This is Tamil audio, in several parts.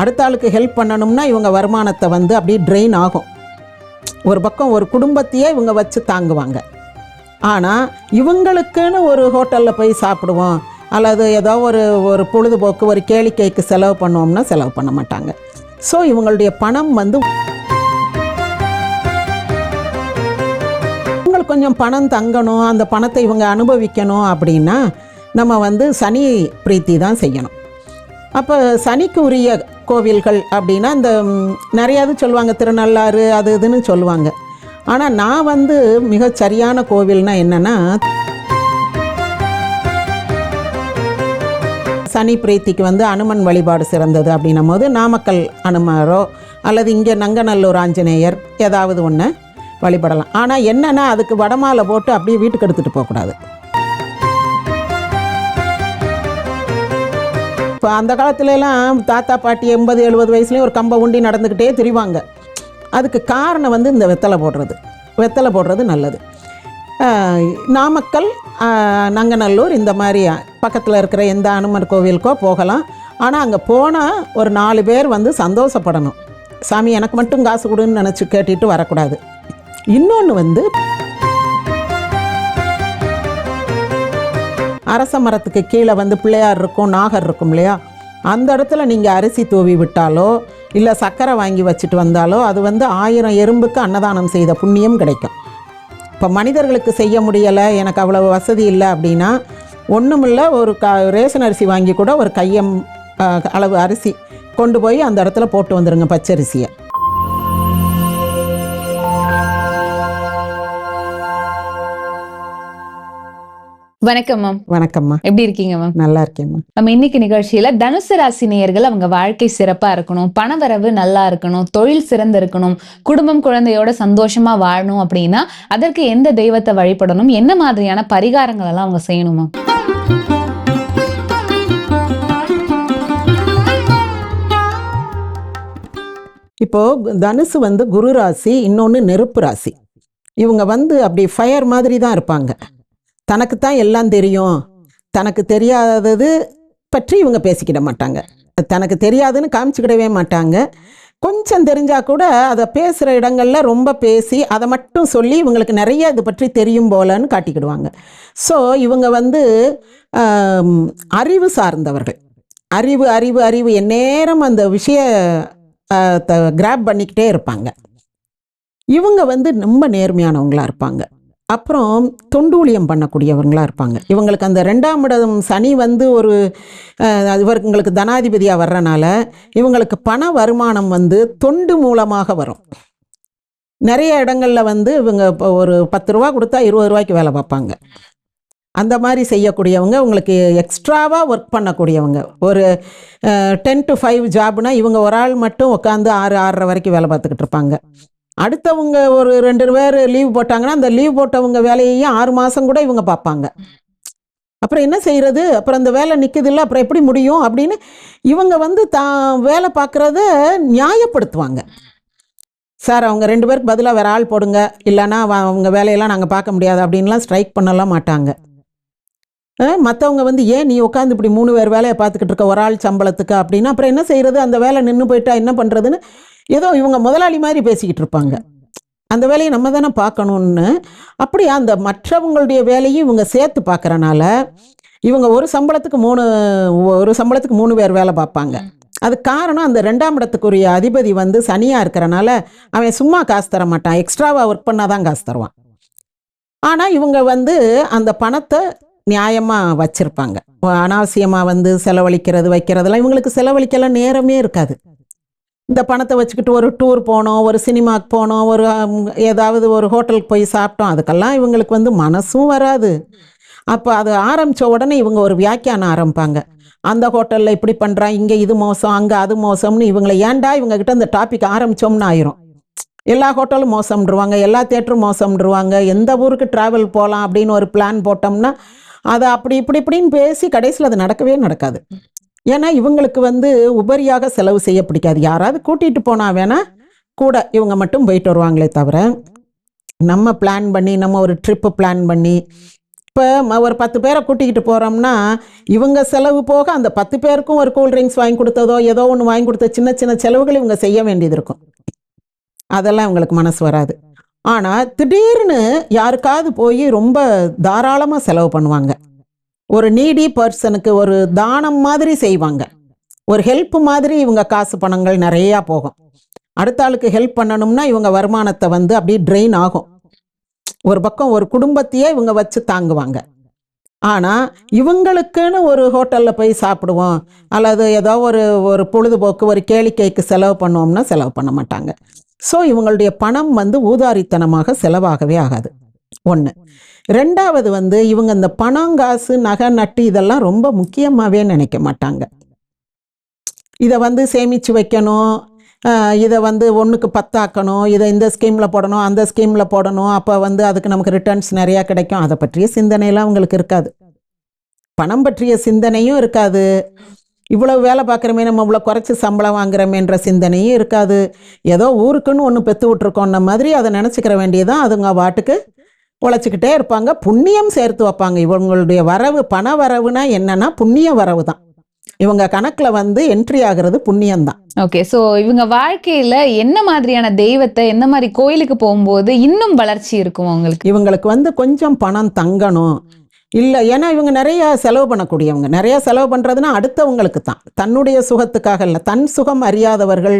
அடுத்த ஆளுக்கு ஹெல்ப் பண்ணணும்னா இவங்க வருமானத்தை வந்து அப்படியே ட்ரெயின் ஆகும். ஒரு பக்கம் ஒரு குடும்பத்தையே இவங்க வச்சு தாங்குவாங்க. ஆனால் இவங்களுக்குன்னு ஒரு ஹோட்டலில் போய் சாப்பிடுவோம் அல்லது ஏதோ ஒரு பொழுதுபோக்கு ஒரு கேளிக்கைக்கு செலவு பண்ணுவோம்னா செலவு பண்ண மாட்டாங்க. ஸோ இவங்களுடைய பணம் வந்து இவங்களுக்கு கொஞ்சம் பணம் தங்கணும், அந்த பணத்தை இவங்க அனுபவிக்கணும் அப்படின்னா நம்ம வந்து சனி பிரீத்தி தான் செய்யணும். அப்போ சனிக்கு உரிய கோவில்கள் அப்படின்னா இந்த நிறையாது சொல்லுவாங்க, திருநள்ளாறு அது இதுன்னு சொல்லுவாங்க. ஆனால் நான் வந்து மிகச் சரியான கோவில்னா என்னென்னா, சனி பிரீத்திக்கு வந்து அனுமன் வழிபாடு சிறந்தது அப்படின்னும் போது நாமக்கல் அனுமாரோ அல்லது இங்கே நங்கநல்லூர் ஆஞ்சநேயர் ஏதாவது ஒன்று வழிபடலாம். ஆனால் என்னென்னா அதுக்கு வடமாலை போட்டு அப்படியே வீட்டுக்கு எடுத்துகிட்டு போகக்கூடாது. இப்போ அந்த காலத்துலலாம் தாத்தா பாட்டி 80-70 வயசுலேயும் ஒரு கம்பை உண்டி நடந்துக்கிட்டே திரிவாங்க. அதுக்கு காரணம் வந்து இந்த வெத்தலை போடுறது நல்லது. நாமக்கல், நங்கநல்லூர் இந்த மாதிரி பக்கத்தில் இருக்கிற எந்த அனுமர் கோவிலுக்கோ போகலாம். ஆனால் அங்கே போனால் ஒரு 4 பேர் வந்து சந்தோஷப்படணும். சாமி எனக்கு மட்டும் காசு கொடுன்னு நினச்சி கேட்டுட்டு வரக்கூடாது. இன்னொன்று வந்து அரச மரத்துக்கு கீழே வந்து பிள்ளையார் இருக்கும், நாகர் இருக்கும் இல்லையா, அந்த இடத்துல நீங்கள் அரிசி தூவி விட்டாலோ இல்லை சர்க்கரை வாங்கி வச்சுட்டு வந்தாலோ அது வந்து 1000 எறும்புக்கு அன்னதானம் செய்த புண்ணியம் கிடைக்கும். இப்போ மனிதர்களுக்கு செய்ய முடியலை, எனக்கு அவ்வளவு வசதி இல்லை அப்படின்னா ஒன்றுமில்ல, ஒரு ரேஷன் அரிசி வாங்கி கூட ஒரு கையம் அளவு அரிசி கொண்டு போய் அந்த இடத்துல போட்டு வந்துடுங்க, பச்சரிசியை. வணக்கம் மேம். வணக்கம்மா. எப்படி இருக்கீங்க மேம்? நல்லா இருக்கேம்மா. நம்ம இன்னைக்கு நிகழ்ச்சியில தனுசு ராசி நேயர்கள் அவங்க வாழ்க்கை சிறப்பா இருக்கணும், பணவரவு நல்லா இருக்கணும், தொழில் சிறந்து இருக்கணும், குடும்பம் குழந்தையோட சந்தோஷமா வாழணும் அப்படின்னா அதற்கு எந்த தெய்வத்தை வழிபடணும், என்ன மாதிரியான பரிகாரங்கள் எல்லாம் அவங்க செய்யணுமா? இப்போ தனுசு வந்து குரு ராசி, இன்னொன்று நெருப்பு ராசி. இவங்க வந்து அப்படி ஃபயர் மாதிரி தான் இருப்பாங்க. தனக்குத்தான் எல்லாம் தெரியும், தனக்கு தெரியாதது பற்றி இவங்க பேசிக்கிட மாட்டாங்க, தனக்கு தெரியாதுன்னு காமிச்சிக்கிடவே மாட்டாங்க. கொஞ்சம் தெரிஞ்சால் கூட அதை பேசுகிற இடங்களில் ரொம்ப பேசி அதை மட்டும் சொல்லி இவங்களுக்கு நிறைய இது பற்றி தெரியும் போலன்னு காட்டிக்கிடுவாங்க. ஸோ இவங்க வந்து அறிவு சார்ந்தவர்கள். அறிவு அறிவு அறிவு எந்நேரம் அந்த விஷய கிராப் பண்ணிக்கிட்டே இருப்பாங்க. இவங்க வந்து ரொம்ப நேர்மையானவங்களாக இருப்பாங்க. அப்புறம் தொண்டூழியம் பண்ணக்கூடியவங்களாக இருப்பாங்க. இவங்களுக்கு அந்த 2ஆம் இடம் சனி வந்து இவங்களுக்கு தனாதிபதியாக வர்றனால இவங்களுக்கு பண வருமானம் வந்து தொண்டு மூலமாக வரும். நிறைய இடங்களில் வந்து இவங்க இப்போ ஒரு 10 ரூபா கொடுத்தா 20 ரூபாய்க்கு வேலை பார்ப்பாங்க. அந்த மாதிரி செய்யக்கூடியவங்க, உங்களுக்கு எக்ஸ்ட்ராவாக ஒர்க் பண்ணக்கூடியவங்க. ஒரு 10 to 5 ஜாப்னா இவங்க ஒரு ஆள் மட்டும் உட்காந்து 6-6:30 வரைக்கும் வேலை பார்த்துக்கிட்டு இருப்பாங்க. அடுத்தவங்க ஒரு 2 பேர் லீவ் போட்டாங்கன்னா அந்த லீவ் போட்டவங்க வேலையையும் 6 மாதம் கூட இவங்க பார்ப்பாங்க. அப்புறம் என்ன செய்கிறது, அப்புறம் அந்த வேலை நிற்குது இல்லை, அப்புறம் எப்படி முடியும் அப்படின்னு இவங்க வந்து தான் வேலை பார்க்குறத நியாயப்படுத்துவாங்க. சார் அவங்க 2 பேருக்கு பதிலாக வேறு ஆள் போடுங்க, இல்லைன்னா அவங்க வேலையெல்லாம் நாங்கள் பார்க்க முடியாது அப்படின்லாம் ஸ்ட்ரைக் பண்ணலாம் மாட்டாங்க. மற்றவங்க வந்து ஏன் நீ உட்காந்து இப்படி 3 பேர் வேலையை பார்த்துக்கிட்டு இருக்க ஒரு ஆள் சம்பளத்துக்கு அப்படின்னா அப்புறம் என்ன செய்கிறது, அந்த வேலை நின்று போயிட்டா என்ன பண்ணுறதுன்னு ஏதோ இவங்க முதலாளி மாதிரி பேசிக்கிட்டு இருப்பாங்க. அந்த வேலையை நம்ம தானே பார்க்கணுன்னு. அப்படியா அந்த மற்றவங்களுடைய வேலையும் இவங்க சேர்த்து பார்க்குறனால இவங்க ஒரு சம்பளத்துக்கு 3 பேர் வேலை பார்ப்பாங்க. அது காரணம் அந்த 2ஆம் இடத்துக்குரிய அதிபதி வந்து சனியாக இருக்கிறனால அவன் சும்மா காசு தர மாட்டான், எக்ஸ்ட்ராவாக ஒர்க் பண்ணாதான் காசு தருவான். ஆனால் இவங்க வந்து அந்த பணத்தை நியாயமாக வச்சுருப்பாங்க. அனாவசியமாக வந்து செலவழிக்கிறது வைக்கிறதெல்லாம் இவங்களுக்கு செலவழிக்கலாம் நேரமே இருக்காது. இந்த பணத்தை வச்சுக்கிட்டு ஒரு டூர் போனோம், ஒரு சினிமாவுக்கு போனோம், ஒரு ஏதாவது ஒரு ஹோட்டலுக்கு போய் சாப்பிட்டோம், அதுக்கெல்லாம் இவங்களுக்கு வந்து மனசும் வராது. அப்போ அது ஆரம்பித்த உடனே இவங்க ஒரு வியாக்கியானம் ஆரம்பிப்பாங்க. அந்த ஹோட்டலில் இப்படி பண்ணுறான், இங்கே இது மோசம், அங்கே அது மோசம்னு இவங்களை ஏன்டா இவங்ககிட்ட அந்த டாபிக் ஆரம்பித்தோம்னு ஆயிரும். எல்லா ஹோட்டலும் மோசம்ன்றுவாங்க, எல்லா தேட்டரும் மோசம்ன்றுவாங்க. எந்த ஊருக்கு ட்ராவல் போகலாம் அப்படின்னு ஒரு பிளான் போட்டோம்னா அதை அப்படி இப்படின்னு பேசி கடைசியில் அது நடக்கவே நடக்காது. ஏன்னா இவங்களுக்கு வந்து உபரியாக செலவு செய்ய பிடிக்காது. யாராவது கூட்டிகிட்டு போனால் வேணால் கூட இவங்க மட்டும் போயிட்டு வருவாங்களே தவிர நம்ம பிளான் பண்ணி, நம்ம ஒரு ட்ரிப்பு பிளான் பண்ணி இப்போ ஒரு 10 பேரை கூட்டிக்கிட்டு போகிறோம்னா இவங்க செலவு போக அந்த 10 பேருக்கும் ஒரு கூல்ட்ரிங்க்ஸ் வாங்கி கொடுத்ததோ ஏதோ ஒன்று வாங்கி கொடுத்த சின்ன சின்ன செலவுகள் இவங்க செய்ய வேண்டியது இருக்கும். அதெல்லாம் இவங்களுக்கு மனசு வராது. ஆனால் திடீர்னு யாருக்காவது போய் ரொம்ப தாராளமாக செலவு பண்ணுவாங்க. ஒரு நீடி பர்சனுக்கு ஒரு தானம் மாதிரி செய்வாங்க. ஒரு ஹெல்ப் மாதிரி இவங்க காசு பணங்கள் நிறையா போகும். அடுத்த ஆளுக்கு ஹெல்ப் பண்ணணும்னா இவங்க வருமானத்தை வந்து அப்படியே ட்ரெயின் ஆகும். ஒரு பக்கம் ஒரு குடும்பத்தையே இவங்க வச்சு தாங்குவாங்க. ஆனால் இவங்களுக்குன்னு ஒரு ஹோட்டலில் போய் சாப்பிடுவோம் அல்லது ஏதோ ஒரு ஒரு பொழுதுபோக்கு ஒரு கேளிக்கைக்கு செலவு பண்ணுவோம்னா செலவு பண்ண மாட்டாங்க. ஸோ இவங்களுடைய பணம் வந்து ஊதாரித்தனமாக செலவாகவே ஆகாது. ஒன்று. ரெண்டாவது வந்து இவங்க இந்த பணம் காசு நகை நட்டு இதெல்லாம் ரொம்ப முக்கியமாகவே நினைக்க மாட்டாங்க. இதை வந்து சேமித்து வைக்கணும், இதை வந்து 1க்கு 10 ஆக்கணும், இதை இந்த ஸ்கீமில் போடணும் அந்த ஸ்கீமில் போடணும், அப்போ வந்து அதுக்கு நமக்கு ரிட்டர்ன்ஸ் நிறையா கிடைக்கும், அதை பற்றிய சிந்தனையெல்லாம் அவங்களுக்கு இருக்காது. பணம் பற்றிய சிந்தனையும் இருக்காது. இவ்வளவு வேலை பார்க்குறமே நம்ம இவ்வளோ குறைச்சி சம்பளம் வாங்குறமேன்ற சிந்தனையும் இருக்காது. ஏதோ ஊருக்குன்னு ஒன்று பெற்று விட்ருக்கோன்ன மாதிரி அதை நினச்சிக்கிற வேண்டியதான். அதுங்க வாட்டுக்கு உழைச்சிக்கிட்டே இருப்பாங்க. புண்ணியம் சேர்த்து வைப்பாங்க. இவங்களுடைய வரவு பண வரவுனா என்னன்னா புண்ணிய வரவு தான். இவங்க கணக்கில் வந்து என்ட்ரி ஆகிறது புண்ணியம்தான். ஓகே. ஸோ இவங்க வாழ்க்கையில என்ன மாதிரியான தெய்வத்தை எந்த மாதிரி கோயிலுக்கு போகும்போது இன்னும் வளர்ச்சி இருக்கும் அவங்களுக்கு? இவங்களுக்கு வந்து கொஞ்சம் பணம் தங்கணும் இல்லை, ஏன்னா இவங்க நிறைய செலவு பண்ணக்கூடியவங்க. நிறைய செலவு பண்ணுறதுன்னா அடுத்தவங்களுக்கு தான், தன்னுடைய சுகத்துக்காக இல்லை. தன் சுகம் அறியாதவர்கள்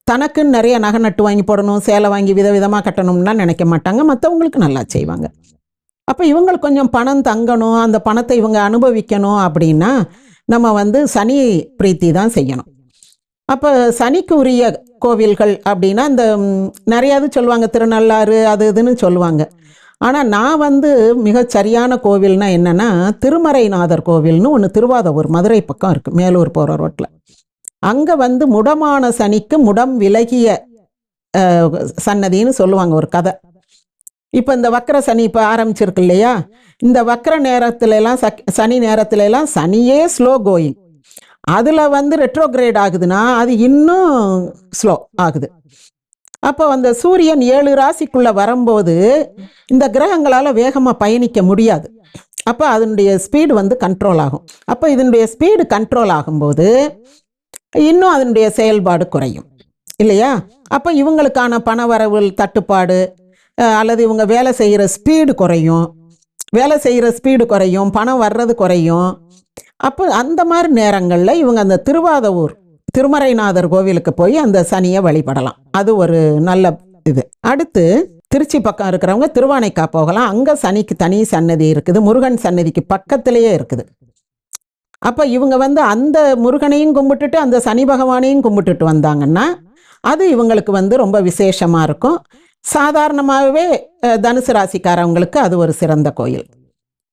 தனக்குன்னு நிறைய நகை நட்டு வாங்கி போடணும், சேலை வாங்கி விதவிதமாக கட்டணும்லாம் நினைக்க மாட்டாங்க. மற்றவங்களுக்கு நல்லா செய்வாங்க. அப்போ இவங்களுக்கு கொஞ்சம் பணம் தங்கணும், அந்த பணத்தை இவங்க அனுபவிக்கணும் அப்படின்னா நம்ம வந்து சனி பிரீத்தி தான் செய்யணும். அப்போ சனிக்கு உரிய கோவில்கள் அப்படின்னா இந்த நிறையாது சொல்லுவாங்க, திருநள்ளாறு அது இதுன்னு சொல்லுவாங்க. ஆனால் நான் வந்து மிகச் சரியான கோவில்னா என்னென்னா திருமறைநாதர் கோவில்னு ஒன்று திருவாதூர் மதுரை பக்கம் இருக்குது, மேலூர் போகிற ரோட்டில். அங்கே வந்து முடமான சனிக்கு முடம் விலகிய சன்னதின்னு சொல்லுவாங்க ஒரு கதை. இப்போ இந்த வக்கர சனி இப்போ ஆரம்பிச்சிருக்கு இல்லையா, இந்த வக்கர நேரத்துலலாம் சனி நேரத்துலலாம் சனியே ஸ்லோ கோயிங். அதில் வந்து ரெட்ரோகிரேட் ஆகுதுன்னா அது இன்னும் ஸ்லோ ஆகுது. அப்போ அந்த சூரியன் 7 ராசிக்குள்ளே வரும்போது இந்த கிரகங்களால் வேகமாக பயணிக்க முடியாது. அப்போ அதனுடைய ஸ்பீடு வந்து கண்ட்ரோல் ஆகும். அப்போ இதனுடைய ஸ்பீடு கண்ட்ரோல் ஆகும்போது இன்னும் அதனுடைய செயல்பாடு குறையும் இல்லையா. அப்போ இவங்களுக்கான பண வரவு தட்டுப்பாடு அல்லது இவங்க வேலை செய்கிற ஸ்பீடு குறையும், பணம் வர்றது குறையும். அப்போ அந்த மாதிரி நேரங்களில் இவங்க அந்த திருவாதூர் திருமறைநாதர் கோவிலுக்கு போய் அந்த சனியை வழிபடலாம். அது ஒரு நல்ல இது. அடுத்து திருச்சி பக்கம் இருக்கிறவங்க திருவானைக்கா போகலாம். அங்கே சனிக்கு தனி சன்னதி இருக்குது, முருகன் சன்னதிக்கு பக்கத்திலேயே இருக்குது. அப்போ இவங்க வந்து அந்த முருகனையும் கும்பிட்டுட்டு அந்த சனி பகவானையும் கும்பிட்டுட்டு வந்தாங்கன்னா அது இவங்களுக்கு வந்து ரொம்ப விசேஷமாக இருக்கும். சாதாரணமாகவே தனுசு ராசிக்காரவங்களுக்கு அது ஒரு சிறந்த கோயில்.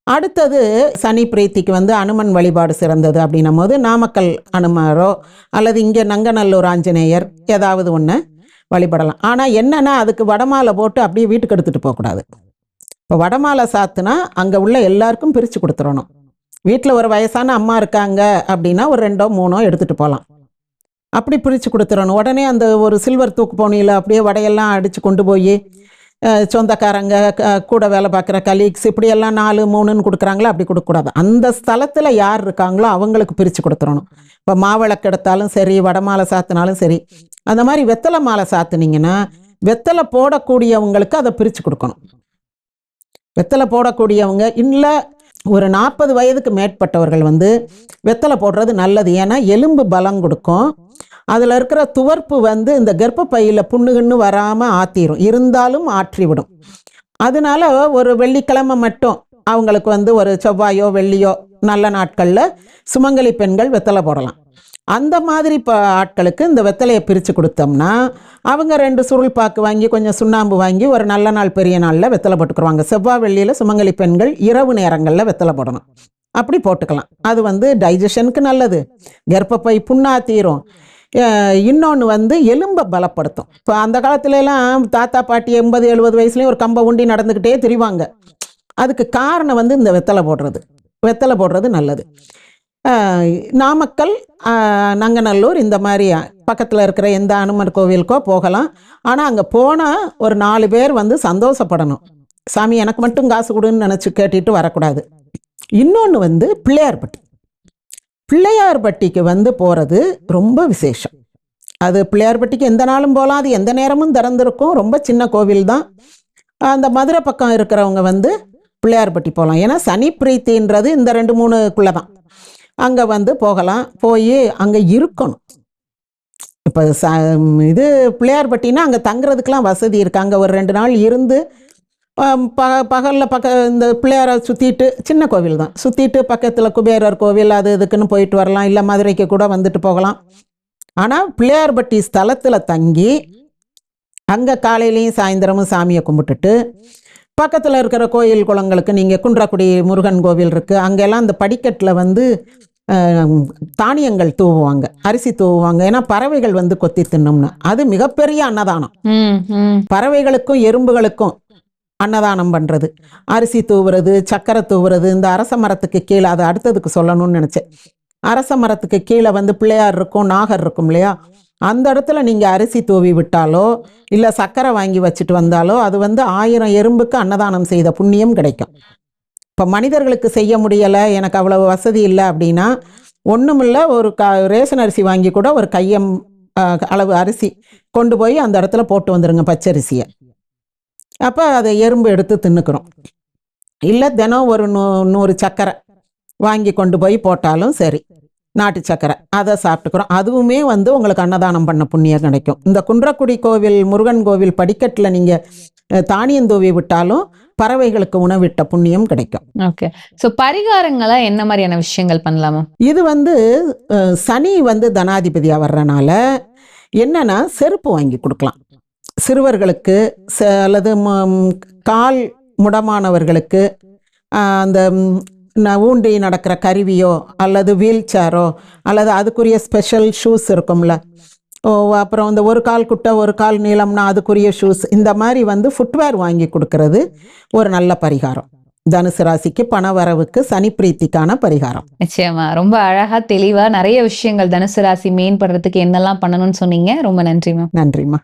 அடுத்தது சனி பிரீத்திக்கு வந்து அனுமன் வழிபாடு சிறந்தது அப்படின்னும் போது நாமக்கல் அனுமாரோ அல்லது இங்கே நங்கநல்லூர் ஆஞ்சநேயர் ஏதாவது ஒன்று வழிபடலாம். ஆனால் என்னென்னா அதுக்கு வடமாலை போட்டு அப்படியே வீட்டுக்கு எடுத்துகிட்டு போகக்கூடாது. இப்போ வடமாலை சாத்துனா அங்கே உள்ள எல்லாருக்கும் பிரித்து கொடுத்துடணும். வீட்டில் ஒரு வயசான அம்மா இருக்காங்க அப்படின்னா ஒரு 2ஓ 3ஓ எடுத்துகிட்டு போகலாம். அப்படி பிரித்து கொடுத்துடணும். உடனே அந்த ஒரு சில்வர் தூக்கு போனியில் அப்படியே வடையெல்லாம் அடித்து கொண்டு போய் சொந்தக்காரங்க கூட வேலை பார்க்குற கலீக்ஸ் இப்படியெல்லாம் 4, 3ன்னு கொடுக்குறாங்களோ அப்படி கொடுக்கக்கூடாது. அந்த ஸ்தலத்தில் யார் இருக்காங்களோ அவங்களுக்கு பிரித்து கொடுத்துடணும். இப்போ மாவிளக்கு எடுத்தாலும் சரி, வடமாலை சாத்தினாலும் சரி, அந்த மாதிரி வெத்தலை மாலை சாத்துனீங்கன்னா வெத்தலை போடக்கூடியவங்களுக்கு அதை பிரித்து கொடுக்கணும். வெத்தலை போடக்கூடியவங்க இல்லை, ஒரு 40 வயதுக்கு மேற்பட்டவர்கள் வந்து வெத்தலை போடுறது நல்லது. ஏன்னா எலும்பு பலம் கொடுக்கும். அதில் இருக்கிற துவர்ப்பு வந்து இந்த கர்ப்பப்பையில் புண்ணுகன்னு வராமல் ஆற்றிடும், இருந்தாலும் ஆற்றிவிடும். அதனால ஒரு வெள்ளிக்கிழமை மட்டும் அவங்களுக்கு வந்து ஒரு செவ்வாயோ வெள்ளியோ நல்ல நாட்களில் சுமங்கலி பெண்கள் வெத்தலை போடலாம். அந்த மாதிரி ஆட்களுக்கு இந்த வெத்தலையை பிரித்து கொடுத்தோம்னா அவங்க 2 சுருள் பாக்கு வாங்கி கொஞ்சம் சுண்ணாம்பு வாங்கி ஒரு நல்ல நாள் பெரிய நாளில் வெத்தலை போட்டுக்குருவாங்க. செவ்வாய் வெள்ளியில் சுமங்கலி பெண்கள் இரவு நேரங்களில் வெத்தலை போடணும். அப்படி போட்டுக்கலாம். அது வந்து டைஜஷனுக்கு நல்லது, கர்ப்பப்பை புண்ணாத்தீரும். இன்னொன்று வந்து எலும்பை பலப்படுத்தும். இப்போ அந்த காலத்துலலாம் தாத்தா பாட்டி 80-70 வயசுலேயும் ஒரு கம்பை உண்டி நடந்துக்கிட்டே திரிவாங்க. அதுக்கு காரணம் வந்து இந்த வெத்தலை போடுறது நல்லது. நாமக்கல், நங்கநல்லூர் இந்த மாதிரி பக்கத்தில் இருக்கிற எந்த அனுமன் கோவிலுக்கோ போகலாம். ஆனால் அங்கே போனால் ஒரு 4 பேர் வந்து சந்தோஷப்படணும். சாமி எனக்கு மட்டும் காசு கொடுன்னு நினச்சி கேட்டுட்டு வரக்கூடாது. இன்னொன்று வந்து பிள்ளையார்பட்டி. பிள்ளையார்பட்டிக்கு வந்து போகிறது ரொம்ப விசேஷம். அது பிள்ளையார்பட்டிக்கு எந்த நாளும் போகலாம், அது எந்த நேரமும் திறந்திருக்கும். ரொம்ப சின்ன கோவில் தான். அந்த மதுரை பக்கம் இருக்கிறவங்க வந்து பிள்ளையார்பட்டி போகலாம். ஏன்னா சனி பிரீத்தின்றது இந்த 2-3க்குள்ளே தான். அங்கே வந்து போகலாம். போய் அங்கே இருக்கணும். இப்போ இது பிள்ளையார்பட்டினா அங்கே தங்குறதுக்கெலாம் வசதி இருக்குது. அங்கே ஒரு 2 நாள் இருந்து பகலில் இந்த பிள்ளையாரை சுற்றிட்டு, சின்ன கோவில் தான், சுற்றிட்டு பக்கத்தில் குபேரர் கோவில் அது இதுக்குன்னு போயிட்டு வரலாம். இல்லை மதுரைக்கு கூட வந்துட்டு போகலாம். ஆனால் பிள்ளையார்பட்டி ஸ்தலத்தில் தங்கி அங்கே காலையிலையும் சாயந்தரமும் சாமியை கும்பிட்டுட்டு பக்கத்தில் இருக்கிற கோயில் குளங்களுக்கு, நீங்கள் குன்றக்குடி முருகன் கோவில் இருக்குது, அங்கெல்லாம் அந்த படிக்கட்டில் வந்து தானியங்கள் தூவுவாங்க, அரிசி தூவுவாங்க. ஏன்னா பறவைகள் வந்து கொத்தி தின்னும்னு. அது மிகப்பெரிய அன்னதானம். பறவைகளுக்கும் எறும்புகளுக்கும் அன்னதானம் பண்ணுறது, அரிசி தூவுறது, சக்கரை தூவுறது. இந்த அரச மரத்துக்கு கீழே, அதை அடுத்ததுக்கு சொல்லணும்னு நினச்சேன். அரச மரத்துக்கு கீழே வந்து பிள்ளையார் இருக்கும், நாகர் இருக்கும் இல்லையா, அந்த இடத்துல நீங்கள் அரிசி தூவி விட்டாலோ இல்லை சக்கரை வாங்கி வச்சுட்டு வந்தாலோ அது வந்து 1000 எறும்புக்கு அன்னதானம் செய்த புண்ணியம் கிடைக்கும். இப்போ மனிதர்களுக்கு செய்ய முடியலை, எனக்கு அவ்வளவு வசதி இல்லை அப்படின்னா ஒன்றுமில்ல, ஒரு ரேஷன் அரிசி வாங்கி கூட ஒரு கையம் அளவு அரிசி கொண்டு போய் அந்த இடத்துல போட்டு வந்துடுங்க, பச்சரிசியை. அப்போ அதை எறும்பு எடுத்து தின்னுக்கிறோம். இல்லை தினம் ஒரு 100 சக்கரை வாங்கி கொண்டு போய் போட்டாலும் சரி, நாட்டு சக்கரை, அதை சாப்பிட்டுக்கிறோம். அதுவுமே வந்து உங்களுக்கு அன்னதானம் பண்ண புண்ணியம் கிடைக்கும். இந்த குன்றக்குடி கோவில் முருகன் கோவில் படிக்கட்டில் நீங்கள் தானியம் தூவி விட்டாலும் பறவைகளுக்கு உணவிட்ட புண்ணியம் கிடைக்கும். ஓகே. ஸோ பரிகாரங்களா என்ன மாதிரியான விஷயங்கள் பண்ணலாமா? இது வந்து சனி வந்து தனாதிபதியாக வர்றனால என்னன்னா செருப்பு வாங்கி கொடுக்கலாம் சிறுவர்களுக்கு, அல்லது கால் முடமானவர்களுக்கு அந்த ஊண்டி நடக்கிற கருவியோ அல்லது வீல் சேரோ அல்லது அதுக்குரிய ஸ்பெஷல் ஷூஸ் இருக்கும்ல. அப்புறம் இந்த ஒரு கால் குட்டை ஒரு கால் நீளம்னா அதுக்குரிய ஷூஸ், இந்த மாதிரி வந்து ஃபுட்வேர் வாங்கி கொடுக்கறது ஒரு நல்ல பரிகாரம். தனுசு ராசிக்கு பண வரவுக்கு சனி பிரீத்திக்கான பரிகாரம். நிச்சயமா ரொம்ப அழகா தெளிவா நிறைய விஷயங்கள் தனுசு ராசி மேம்படுறதுக்கு என்னெல்லாம் பண்ணணும்னு சொன்னீங்க. ரொம்ப நன்றிமா. நன்றிம்மா.